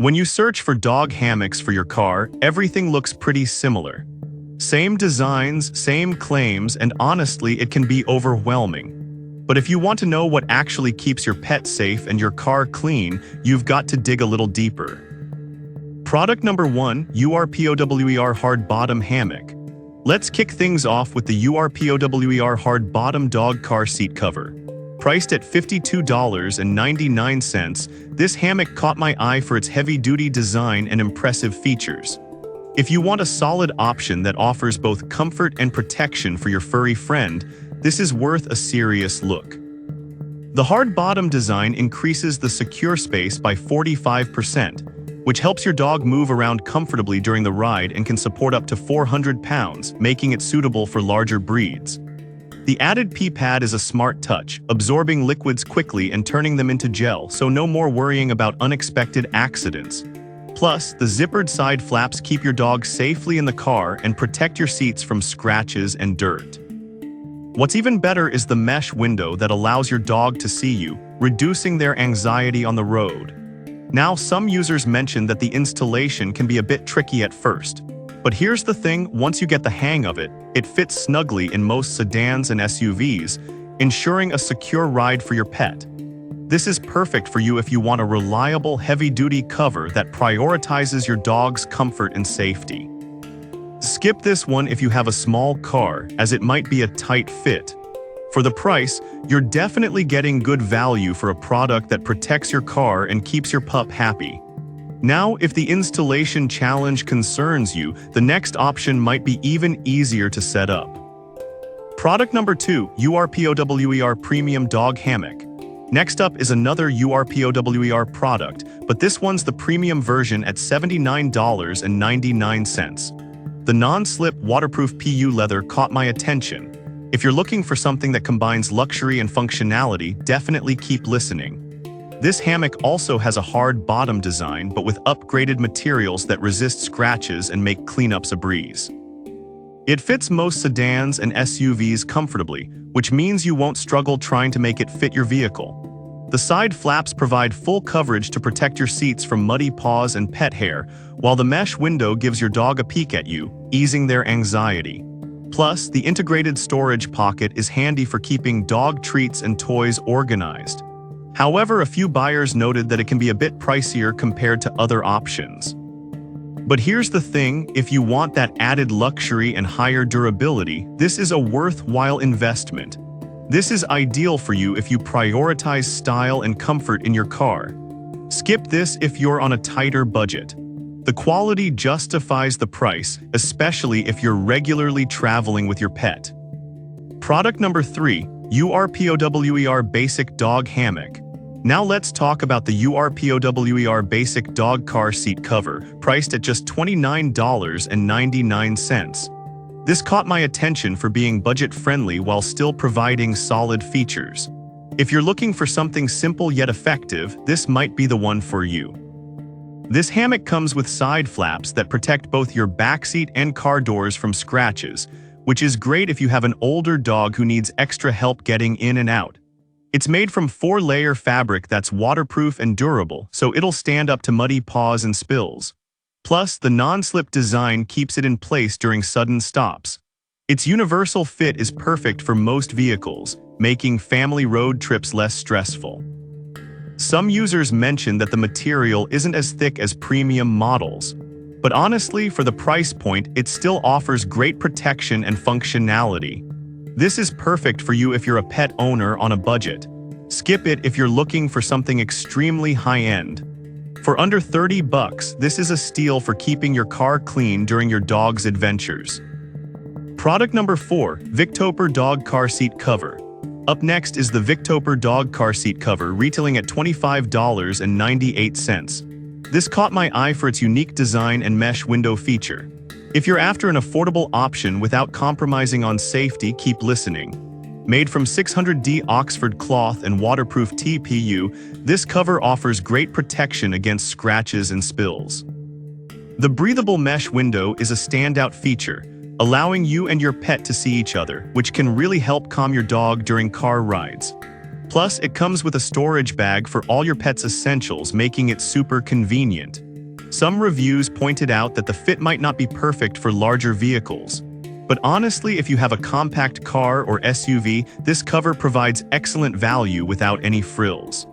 When you search for dog hammocks for your car, everything looks pretty similar. Same designs, same claims, and honestly, it can be overwhelming. But if you want to know what actually keeps your pet safe and your car clean, you've got to dig a little deeper. Product number 1, URPOWER Hard Bottom Hammock. Let's kick things off with the URPOWER Hard Bottom Dog Car Seat Cover. Priced at $52.99, this hammock caught my eye for its heavy-duty design and impressive features. If you want a solid option that offers both comfort and protection for your furry friend, this is worth a serious look. The hard bottom design increases the secure space by 45%, which helps your dog move around comfortably during the ride and can support up to 400 pounds, making it suitable for larger breeds. The added pee pad is a smart touch, absorbing liquids quickly and turning them into gel, so no more worrying about unexpected accidents. Plus, the zippered side flaps keep your dog safely in the car and protect your seats from scratches and dirt. What's even better is the mesh window that allows your dog to see you, reducing their anxiety on the road. Now, some users mention that the installation can be a bit tricky at first. But here's the thing, once you get the hang of it, it fits snugly in most sedans and SUVs, ensuring a secure ride for your pet. This is perfect for you if you want a reliable, heavy-duty cover that prioritizes your dog's comfort and safety. Skip this one if you have a small car, as it might be a tight fit. For the price, you're definitely getting good value for a product that protects your car and keeps your pup happy. Now, if the installation challenge concerns you, the next option might be even easier to set up. Product number 2, URPOWER Premium Dog Hammock. Next up is another URPOWER product, but this one's the premium version at $79.99. The non-slip waterproof PU leather caught my attention. If you're looking for something that combines luxury and functionality, definitely keep listening. This hammock also has a hard bottom design, but with upgraded materials that resist scratches and make cleanups a breeze. It fits most sedans and SUVs comfortably, which means you won't struggle trying to make it fit your vehicle. The side flaps provide full coverage to protect your seats from muddy paws and pet hair, while the mesh window gives your dog a peek at you, easing their anxiety. Plus, the integrated storage pocket is handy for keeping dog treats and toys organized. However, a few buyers noted that it can be a bit pricier compared to other options. But here's the thing, if you want that added luxury and higher durability, this is a worthwhile investment. This is ideal for you if you prioritize style and comfort in your car. Skip this if you're on a tighter budget. The quality justifies the price, especially if you're regularly traveling with your pet. Product number 3, URPOWER Basic Dog Hammock. Now let's talk about the URPOWER Basic Dog Car Seat Cover, priced at just $29.99. This caught my attention for being budget-friendly while still providing solid features. If you're looking for something simple yet effective, this might be the one for you. This hammock comes with side flaps that protect both your backseat and car doors from scratches, which is great if you have an older dog who needs extra help getting in and out. It's made from 4-layer fabric that's waterproof and durable, so it'll stand up to muddy paws and spills. Plus, the non-slip design keeps it in place during sudden stops. Its universal fit is perfect for most vehicles, making family road trips less stressful. Some users mention that the material isn't as thick as premium models. But honestly, for the price point, it still offers great protection and functionality. This is perfect for you if you're a pet owner on a budget. Skip it if you're looking for something extremely high-end. For under $30, this is a steal for keeping your car clean during your dog's adventures. Product number 4, Victoper Dog Car Seat Cover. Up next is the Victoper Dog Car Seat Cover, retailing at $25.98. This caught my eye for its unique design and mesh window feature. If you're after an affordable option without compromising on safety, keep listening. Made from 600D Oxford cloth and waterproof TPU, this cover offers great protection against scratches and spills. The breathable mesh window is a standout feature, allowing you and your pet to see each other, which can really help calm your dog during car rides. Plus, it comes with a storage bag for all your pet's essentials, making it super convenient. Some reviews pointed out that the fit might not be perfect for larger vehicles. But honestly, if you have a compact car or SUV, this cover provides excellent value without any frills.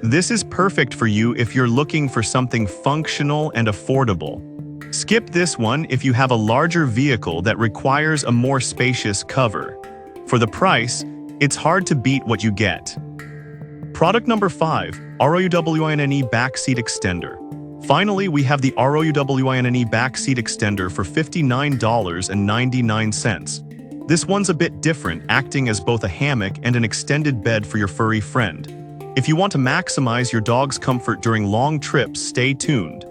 This is perfect for you if you're looking for something functional and affordable. Skip this one if you have a larger vehicle that requires a more spacious cover. For the price, it's hard to beat what you get. Product number 5, ROUWINE Back Seat Extender. Finally, we have the ROUWINE Back Seat Extender for $59.99. This one's a bit different, acting as both a hammock and an extended bed for your furry friend. If you want to maximize your dog's comfort during long trips, stay tuned.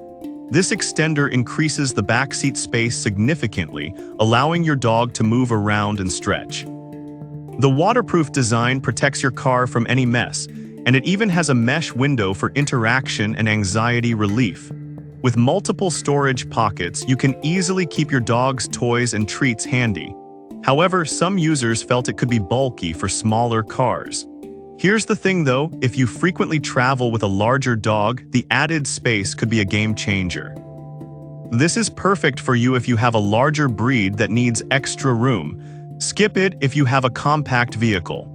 This extender increases the backseat space significantly, allowing your dog to move around and stretch. The waterproof design protects your car from any mess, and it even has a mesh window for interaction and anxiety relief. With multiple storage pockets, you can easily keep your dog's toys and treats handy. However, some users felt it could be bulky for smaller cars. Here's the thing though, if you frequently travel with a larger dog, the added space could be a game changer. This is perfect for you if you have a larger breed that needs extra room. Skip it if you have a compact vehicle.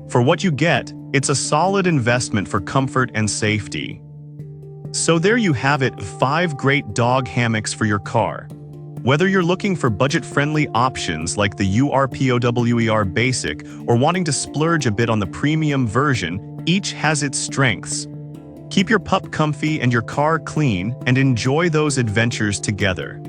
For what you get, it's a solid investment for comfort and safety. So there you have it, 5 great dog hammocks for your car. Whether you're looking for budget-friendly options like the URPOWER Basic or wanting to splurge a bit on the premium version, each has its strengths. Keep your pup comfy and your car clean and enjoy those adventures together.